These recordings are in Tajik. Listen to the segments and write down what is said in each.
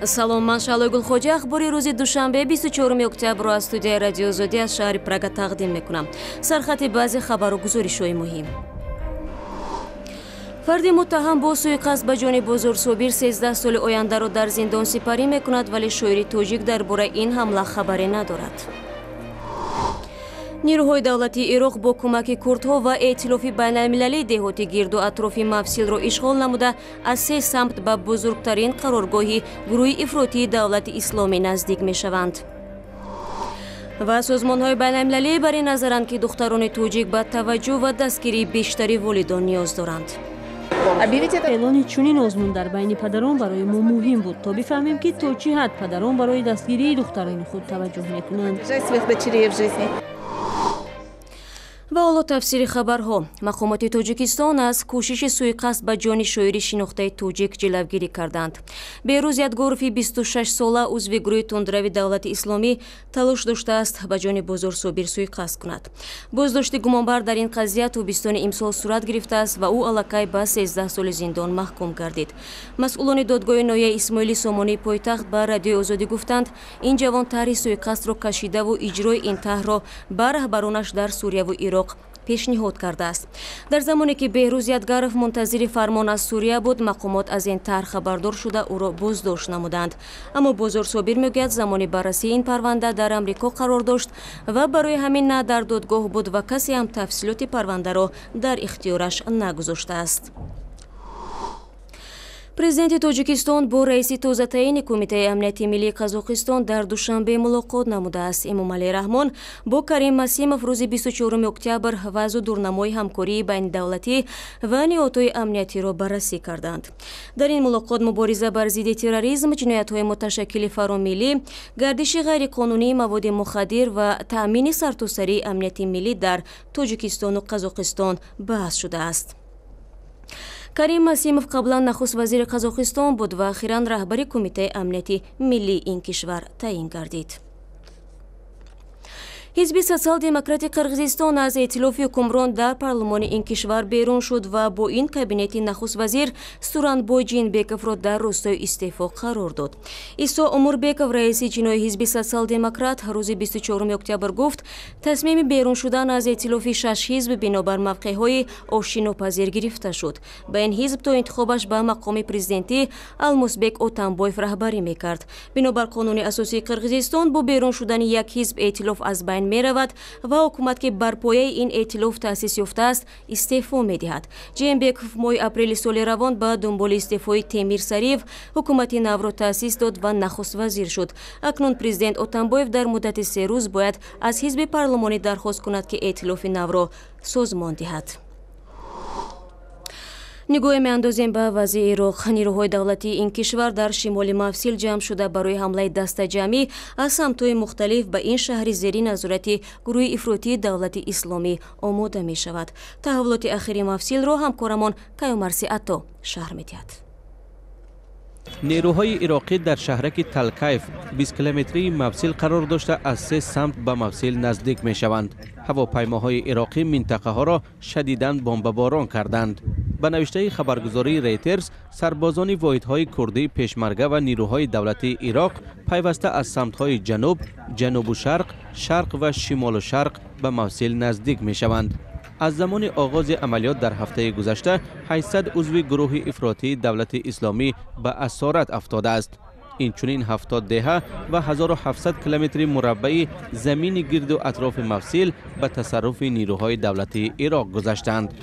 салом, ман Шалой Гулхоҷа. ахбори рӯзи душанбе 24 октябрро аз студияи Радио Озодӣ аз шаҳри Прага тақдим мекунам. Сархати баъзи хабару гузоришҳои муҳим. фарди муттаҳам бо суиқасд ба ҷони Бозор Собир 13 соли ояндаро дар зиндон сипарӣ мекунад, вале шоири тоҷик дар бораи ин ҳамла хабаре надорад. نیروهای دولتی عراق با کمک کردها و ائتلاف بین‌المللی دهات گرد و اطراف مفصل را اشغال نموده از 3 سمت به بزرگترین قرارگاه گروه افراطی دولت اسلامی نزدیک می‌شوند. و سازمان‌های بین‌المللی بر این نظرند که دختران توجیک به توجه و دستگیری بیشتری والدان نیاز دارند. اعلان چنین آزمون در بین پدران برای ما مهم بود تا بفهمیم که تا چه حد پدران برای دستگیری دختران خود توجه می‌کنند. و حالا تفسیر خبرها. مقامات تاجیکستان از کوشش سوءقصد به جان شاعر شناخته توجیک جلوگیری کردند. بهروز یادگاروفی 26 ساله عضو گروه تندروی دولت اسلامی تلاش داشته است به جان بازار صابر سوءقصد کند. بازداشت گمانبر در این قضیه تابستان امسال صورت گرفته است و او الکی به 13 سال زندان محکوم گردید. مسئولان دادگاه نایه اسماعیلی سامانی پایتخت به رادیو آزادی گفتند این جوان طرح سوءقصد را کشیده و اجرای این طرح را به رهبرانش در سوریه و عراق پیشنهاد کرده است. در زمانی که بهروز یادگارف منتظر فرمان از سوریه بود، مقامات از این طرح خبردار شده او را بازداشت نمودند. اما بازار صابر میگوید زمان بررسی این پرونده در امریکا قرار داشت و برای همین نه در دادگاه بود و کسی هم تفصیلات پرونده را در اختیارش نگذاشته است. президенти тоҷикистон бо раиси тозатаини кумитаи амнияти миллии қазоқистон дар душанбе мулоқот намудааст. эмомалӣ раҳмон бо Карим Масимов рӯзи 24 октябр вазъу дурнамои ҳамкории байнидавлатӣ ва ниҳодҳои амниятиро баррасӣ карданд. дар ин мулоқот мубориза бар зидди терроризм, ҷиноятҳои муташаккили фаромиллӣ, гардиши ғайриқонунии маводи мухаддир ва таъмини сартосарии амнияти миллӣ дар тоҷикистону қазоқистон баҳс шудааст. Карим Масимов қаблан нахуст вазири Қазоқистон буд ва ахиран раҳбари кумитаи амнияти миллии ин кишвар таъин гардид. ҳизби социал-демократи Қирғизистон аз эътилофи ҳукмрон дар парлумони ин кишвар берун шуд ва бо ин кабинети нахуст вазир Суранбой Ҷинбековро дар ростаи истеъфо қарор дод. Исо Умурбеков, раиси ҷинои ҳизби социал-демократ, рӯзи 24 октябр гуфт, тасмими берун шудан аз эътилофи 6 ҳизб бинобар мавқеъҳои ошинопазир гирифта шуд. Ба ин ҳизб то интихобаш ба мақоми президентӣ Алмазбек Отамбоев раҳбарӣ мекард. Бинобар қонуни асосии Қирғизистон бо берун шудани як ҳизб эътилоф аз байн меравад ва ҳукумат ки бар пояи ин эътилоф таъсис ёфтааст истеъфо медиҳад. Ҷинбеков моҳи апрели соли равон ба дунболи истеъфои Темир Сариев ҳукумати навро таъсис дод ва нахуст вазир шуд. Акнун президент Отамбоев дар муддати 3 рӯз бояд аз ҳизби парлумонӣ дархост кунад ки эътилофи навро созмон диҳад. нигоҳе меандозем ба вазъи Ироқ. Нирӯҳои давлатии ин кишвар дар шимоли Мавсил ҷамъ шуда барои ҳамлаи дастаҷамъӣ аз самтҳои мухталиф ба ин шаҳри зери назорати гурӯҳи ифротии давлати исломӣ омода мешавад. таҳаввулоти ахири Мавсилро ҳамкорамон Кайумарси Атто шаҳр медиҳад. نیروهای عراقی در شهرک تلکیف 20 کیلومتری مفصل قرار داشته از 3 سمت به مفصل نزدیک می شوند. هواپیماهای عراقی منطقه ها را شدیداً بمباران کردند. به نوشته خبرگزاری ریترز، سربازان واحدهای کردی پشمرگه و نیروهای دولتی عراق پیوسته از سمت‌های جنوب، جنوب و شرق، شرق و شمال و شرق به مفصل نزدیک می شوند. از زمان آغاز عملیات در هفته گذشته 800 عضو گروه افراطی دولت اسلامی به اسارت افتاده است. این چنین 70 دهه و 1700 کیلومتر مربع زمین گرد و اطراف مفصل به تصرف نیروهای دولتی عراق گذاشتند.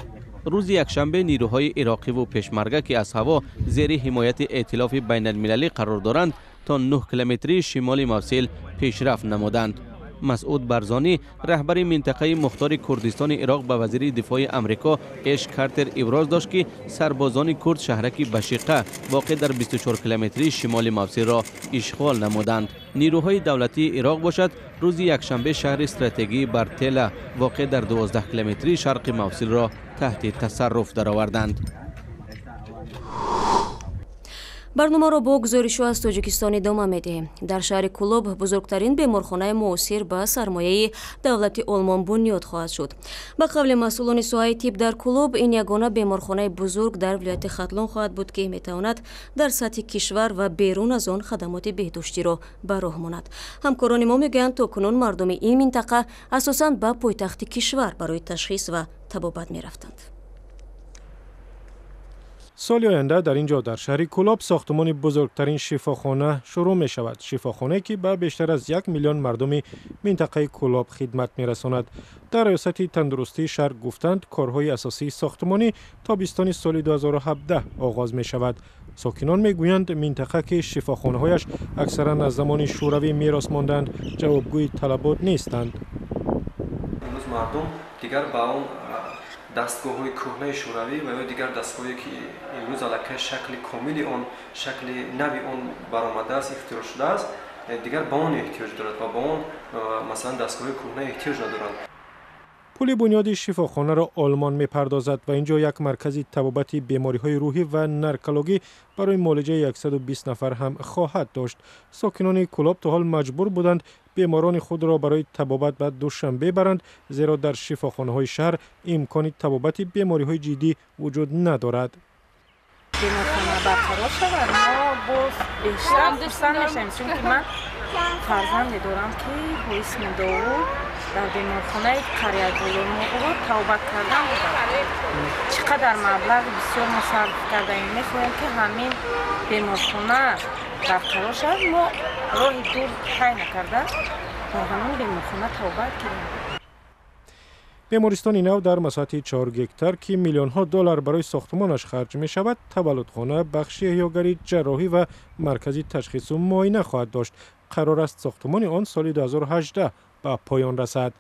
روز یکشنبه نیروهای عراقی و پشمرگه که از هوا زیر حمایت ائتلاف بین المللی قرار دارند تا 9 کیلومتری شمال مفصل پیشرفت نمودند. مسعود برزانی، رهبر منطقه مختار کردستان عراق، به وزیر دفاع امریکا اش کارتر ابراز داشت که سربازان کرد شهرک بشیقه واقع در 24 کیلومتری شمال مفصل را اشغال نمودند. نیروهای دولتی عراق باشد روز یکشنبه شهر استراتژی برتله واقع در 12 کیلومتری شرق مفصل را تحت تصرف درآوردند. барномаро бо гузоришҳо аз тоҷикистон идома медиҳем. Дар шаҳри Кулоб бузургтарин беморхонаи муосир ба сармояи давлати Олмон бунёд хоҳад шуд. ба қавли масъулони соҳаи тиб дар Кулоб, ин ягона беморхонаи бузург дар вилояти Хатлон хоҳад буд, ки метавонад дар сатҳи кишвар ва берун аз он хадамоти беҳдоштиро ба роҳ монад. ҳамкорони мо мегӯянд, то кунун мардуми ин минтақа асосан ба пойтахти кишвар барои ташхис ва табобат мерафтанд. соли оянда дар ин ҷо дар шаҳри Кулоб сохтмони бузургтарин шифохона шурӯъ мешавад. Шифохонае ки ба бештар аз 1 миллион мардуми минтақаи Кулоб хидмат мерасонад. дар риёсати тандурустии шаҳр гуфтанд, корҳои асосии сохтмонӣ тобистони соли 2017 оғоз мешавад. сокинон мегӯянд, минтақа ки шифохонаҳояш аксаран аз замони шӯравӣ мерос монданд, ҷавобгӯи талабот нестанд. имрӯз мардум дигар ба он дастгоҳҳои кӯҳнаи шӯравӣ ва ё дигар дастгоҳе ки имрӯз аллакай шакли комили он, шакли нави он баромадааст, ихтироъ шудааст, дигар ба он эҳтиёҷ дорад ва ба он масалан дастгоҳҳои кӯҳна эҳтиёҷ надоранд. пули бунёди шифохонаро Олмон мепардозад ва ин ҷо як маркази табобати бемориҳои рӯҳӣ ва наркологӣ барои муолиҷаи 120 нафар ҳам хоҳад дошт. сокинони Кулоб то ҳол маҷбур буданд беморони худро барои табобат ба Душанбе баранд, зеро дар шифохонаҳои шаҳр имкони табобати бемориҳои ҷиддӣ вуҷуд надорад. беморхона барқарор шавад, мо боз бештар хурсанд мешавем, чунки ман фарзанде дорам ки бо исми Довуд дар беморхонаи қариятбозор табобат кардан будам. чӣ қадар маблағи бисёр мо сарф кардаем. мехоҳем ки ҳамин беморхона барқарор шавад. мо роҳи дур тай накарда дар ҳамин беморхона табобат гирем. бемористони нав дар масоҳати 4 гектар ки миллионҳо доллар барои сохтмонаш харҷ мешавад, таваллудхона, бахши эҳёгарӣ, ҷарроҳӣ ва маркази ташхису муоина хоҳад дошт. қарор аст сохтмони он соли 2018 ба поён расад.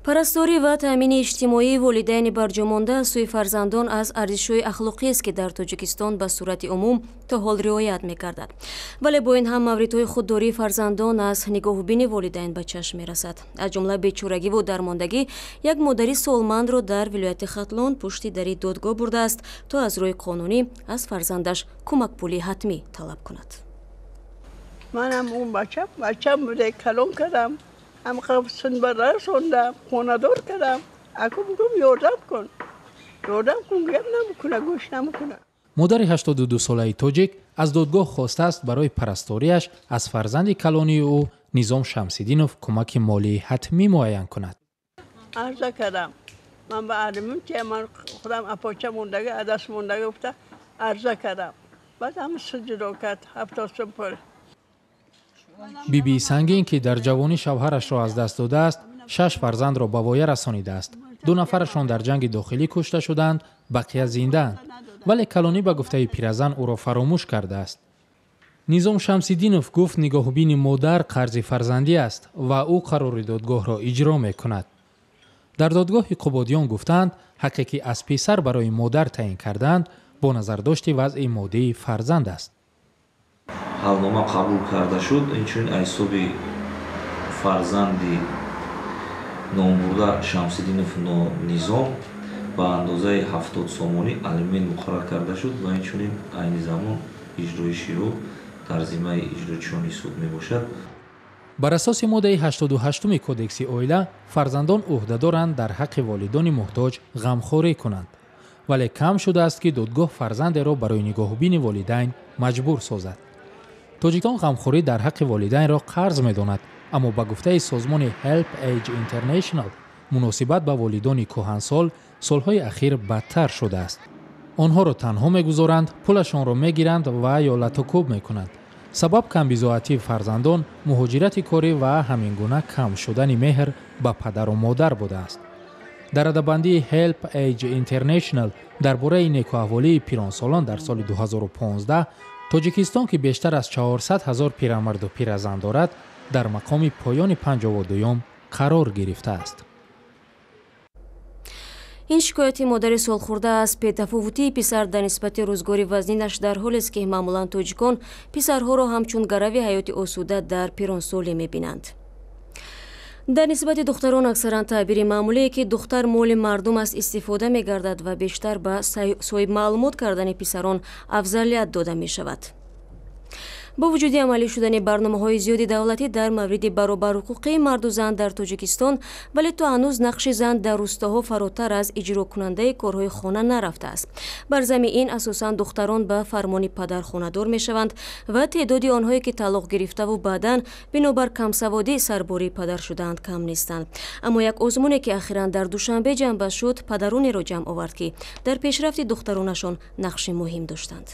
парасторӣ ва таъмини иҷтимоии волидайни барҷомонда аз сӯи фарзандон аз арзишҳои ахлоқиест, ки дар Тоҷикистон ба сурати умум то ҳол риоят мекардад. вале бо ин ҳам мавридҳои худдории фарзандон аз нигоҳубини волидайн ба чашм мерасад. аз ҷумла бечорагиву дармондагӣ, як модари солмандро дар вилояти Хатлон пушти дари додгоҳ бурдааст, то аз рӯи қонунӣ аз фарзандаш кӯмакпули ҳатмӣ талаб кунад. منم اون بچم بوده کلون کردم هم قفصن بره رسوندم خاندار کردم اکو بگم یاردم کن گم نمیکنه گوش نمیکنه. مادر 82 ساله تاجیک از دادگاه خواسته است برای پرستاریش از فرزند کلانی او نظام شمس‌الدینوف کمک مالی حتمی معین کند. عرض کردم من به عالمم که من خودم اپاچه موندگی عدس موندگی گفته عرض کردم بعد هم سجده کرد 70 پول. بیبی سنگین که در جوانی شوهرش را از دست داده است، 6 فرزند را به وایه رسانیده است. 2 نفرشان در جنگ داخلی کشته شدند، بقیه زنده‌اند. ولی کلانی به گفته پیرزن او را فراموش کرده است. نظام شمس‌الدینوف گفت نگاهبین مادر قرض فرزندی است و او قرار دادگاه را اجرا می‌کند. در دادگاه قبادیان گفتند حقی که از پسر برای مادر تعیین کردند با نظر داشت وضع مادی فرزند است. ҳавнома қабул карда шуд, инчунин айсоби фарзанди номбурда Шамсиддинов Низом ба андозаи 70 сомонӣ алимент муқаррар карда шуд ва инчунин айни замон иҷрои широ дар зиммаи иҷрочиёни суд мебошад. бар асоси моддаи 88 кодекси оила фарзандон ӯҳдадоранд дар ҳаққи волидони муҳтоҷ ғамхорӣ кунанд. вале кам шудааст ки додгоҳ фарзандеро барои нигоҳубини волидайн маҷбур созад. тоҷикистон ғамхорӣ дар ҳаққи волидайнро қарз медонад, аммо ба гуфтаи созмони Help Age International муносибат ба волидони кӯҳансол солҳои ахир бадтар шудааст. онҳоро танҳо мегузоранд, пулашонро мегиранд ва ё латокӯб мекунанд. сабаб камбизоатии фарзандон, муҳоҷирати корӣ ва ҳамин гуна кам шудани меҳр ба падару модар будааст. дар адабандии Help Age International дар бораи некуаҳволии пиронсолон дар соли 2015 тоҷикистон ки бештар аз 400,000 пирамарду пиразан дорад, дар мақоми поёни 52-ум қарор гирифтааст. ин шикояти модари солхӯрда аз бетафовутии писар дар нисбати рӯзгори вазнинаш дар ҳолест ки маъмулан тоҷикон писарҳоро ҳамчун гарави ҳаёти осуда дар пиронсолӣ мебинанд. дар нисбати духтарон аксаран таъбири маъмулие ки духтар моли мардум аст истифода мегардад ва бештар ба соҳиб маълумот кардани писарон афзалият дода мешавад. бо вуҷуди амалӣ шудани барномаҳои зиёди давлатӣ дар мавриди баробарҳуқуқии марду зан дар Тоҷикистон, вале то ҳанӯз нақши зан дар рӯстаҳо фаротар аз иҷрокунандаи корҳои хона нарафтааст. бар замини ин асосан духтарон ба фармони падар хонадор мешаванд ва теъдоди онҳое ки талоқ гирифтаву баъдан бинобар камсаводӣ сарбори падар шудаанд кам нестанд. аммо як озмуне ки ахиран дар душанбе ҷамъбаст шуд, падаронеро ҷамъ овард ки дар пешрафти духтаронашон нақши муҳим доштанд.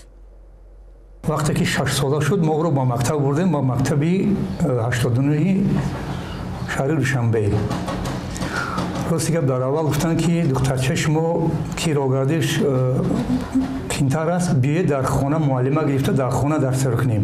вақте ки 6 сола шуд, мо ӯро ба мактаб бурдем, ба мактаби 89 шаҳри Душанбе. рости гап дар аввал гуфтанд ки духтарчаи шумо кирогардиш кинтар аст, биед дар хона муаллима гирифта дар хона дарсро кунем.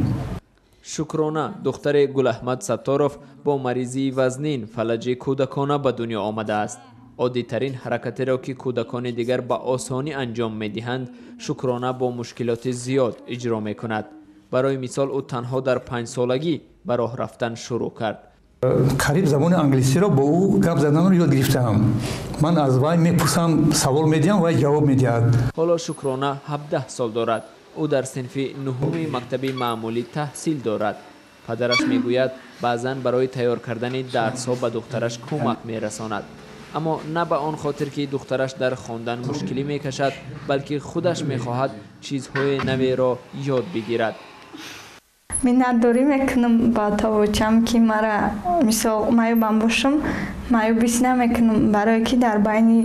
шукрона духтари Гулаҳмад Сатторов бо маризии вазнин фалаҷи кӯдакона ба дунё омадааст. оддитарин ҳаракатеро ки кӯдакони дигар ба осонӣ анҷом медиҳанд, Шукрона бо мушкилоти зиёд иҷро мекунад. барои мисол, ӯ танҳо дар 5 солагӣ ба роҳ рафтан шурӯъ кард. қариб забони англисиро бо ӯ гап заданро ёд гирифтаам. ман аз вай мепурсам, савол медиҳам, вай ҷавоб медиҳад. ҳоло Шукрона 17 сол дорад. ӯ дар синфи 9-уми мактаби маъмулӣ таҳсил дорад. падараш мегӯяд баъзан барои тайёр кардани дарсҳо ба духтараш кӯмак мерасонад. аммо на ба он хотир ки духтараш дар хондан мушкилӣ мекашад, балки худаш мехоҳад чизҳои наверо ёд бигирад. миннатдорӣ мекунам ба тавочам ки мара мисол маёбам бошам, маёбис намекунам, барое ки дар байни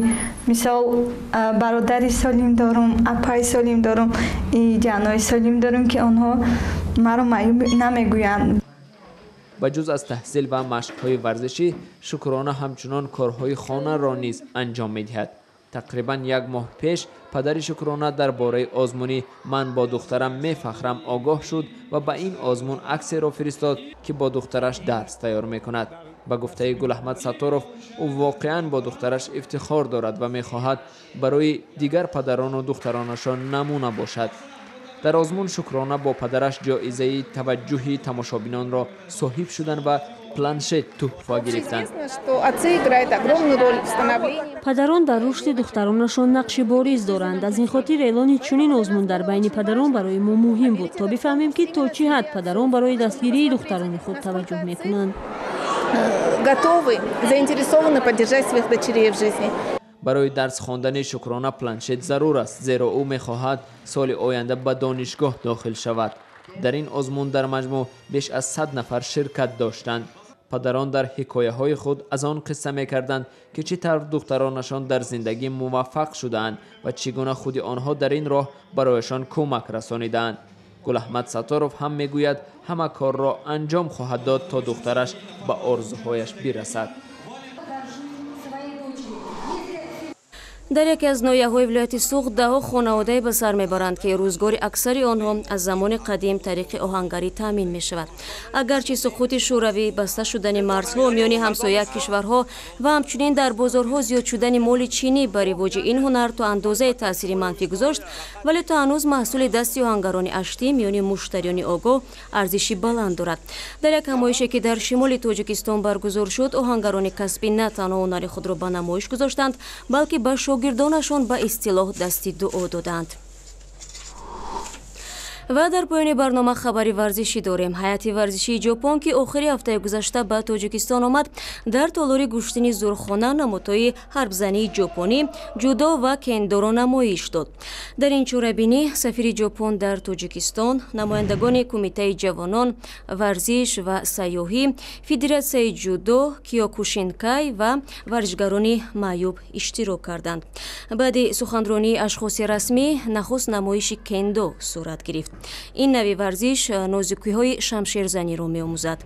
мисол бародари солим дорам, апаи солим дорам, ҷанои солим дорам ки онҳо маро маёб намегӯянд. ба ҷуз аз таҳсил ва машқҳои варзишӣ, Шукрона ҳамчунон корҳои хонаро низ анҷом медиҳад. тақрибан 1 моҳ пеш падари Шукрона дар бораи озмуни «Ман бо духтарам мефахрам» огоҳ шуд ва ба ин озмун аксеро фиристод ки бо духтараш дарс тайёр мекунад. ба гуфтаи Гулаҳмад Сатторов, ӯ воқеан бо духтараш ифтихор дорад ва мехоҳад барои дигар падарону духтаронашон намуна бошад. дар озмун Шукрона бо падараш ҷоизаи таваҷҷӯҳи тамошобинонро соҳиб шудан ва планшет тӯҳфа гирифтанд. падарон дар рушди духтаронашон нақши бориз доранд. аз ин хотир эълони чунин озмун дар байни падарон барои мо муҳим буд, то бифаҳмем ки то чӣ ҳад падарон барои дастгирии духтарони худ таваҷҷӯҳ мекунанд. готовы, заинтересованы поддержать своих дочерей в жизни. барои дарс хондани Шукрона планшет зарур аст, зеро ӯ мехоҳад соли оянда ба донишгоҳ дохил шавад. дар ин озмун дар маҷмӯъ беш аз 100 нафар ширкат доштанд. падарон дар ҳикояҳои худ аз он қисса мекарданд ки чӣ тавр духтаронашон дар зиндагӣ муваффақ шудаанд ва чӣ гуна худи онҳо дар ин роҳ барояшон кӯмак расонидаанд. Гулаҳмад Сатторов ҳам мегӯяд ҳама корро анҷом хоҳад дод то духтараш ба орзуҳояш бирасад. дар яке аз ноҳияҳои вилояти Суғд даҳо хонаводаe ба сар мебаранд ки рӯзгори аксари онҳо аз замони қадим тариқи оҳангарӣ таъмин мешавад. агарчи суқути шӯравӣ, баста шудани марзҳо миёни ҳамсоя кишварҳо ва ҳамчунин дар бозорҳо зиёд шудани моли чинӣ ба ривоҷи ин ҳунар то андозае таъсири манфӣ гузошт, вале то ҳанӯз маҳсули дасти оҳангарони аштӣ миёни муштариёни огоҳ арзиши баланд дорад. дар як ҳамоише ки дар шимоли Тоҷикистон баргузор шуд, оҳангарони касбӣ на танҳо ҳунари худро ба намоиш гузоштанд, балки ба шогирдонашон ба истилоҳ дасти дуо доданд. ва дар поёни барнома хабари варзишӣ дорем. ҳайати варзишии ҷопон ки охири ҳафтаи гузашта ба Тоҷикистон омад, дар толори гӯштини зӯрхона намудҳои ҳарбзании ҷопонӣ, ҷудо ва кендоро намоиш дод. дар ин чорабинӣ сафири ҷопон дар Тоҷикистон, намояндагони кумитаи ҷавонон, варзиш ва сайёҳӣ, федератсияи ҷудо, киёкушинкай ва варзишгарони маъюб иштирок карданд. баъди суханронии ашхоси расмӣ, нахуст намоиши кендо сурат гирифт. ин нави варзиш нозикиҳои шамшерзаниро меомӯзад.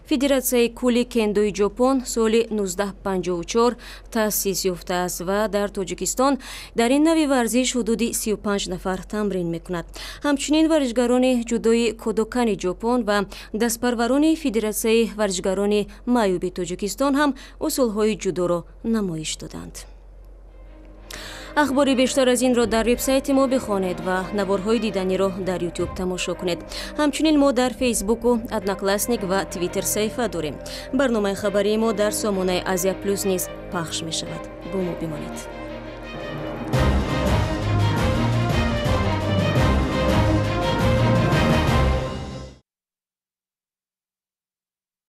федератсияи кӯли кендои ҷопон соли 1954 таъсис ёфтааст ва дар Тоҷикистон дар ин нави варзиш ҳудуди 35 нафар тамрин мекунад. ҳамчунин варзишгарони ҷудои кодокани ҷопон ва дастпарварони федератсияи варзишгарони маъюби Тоҷикистон ҳам усулҳои ҷудоро намоиш доданд. ахбори бештар аз инро дар вебсайти мо бихонед ва наворҳои диданиро дар YouTube тамошо кунед. ҳамчунин мо дар фейсбуку одноклассник ва твиттер саҳифа дорем. барномаи хабарии мо дар сомонаи Азия Плюс низ пахш мешавад. бо мо бимонед.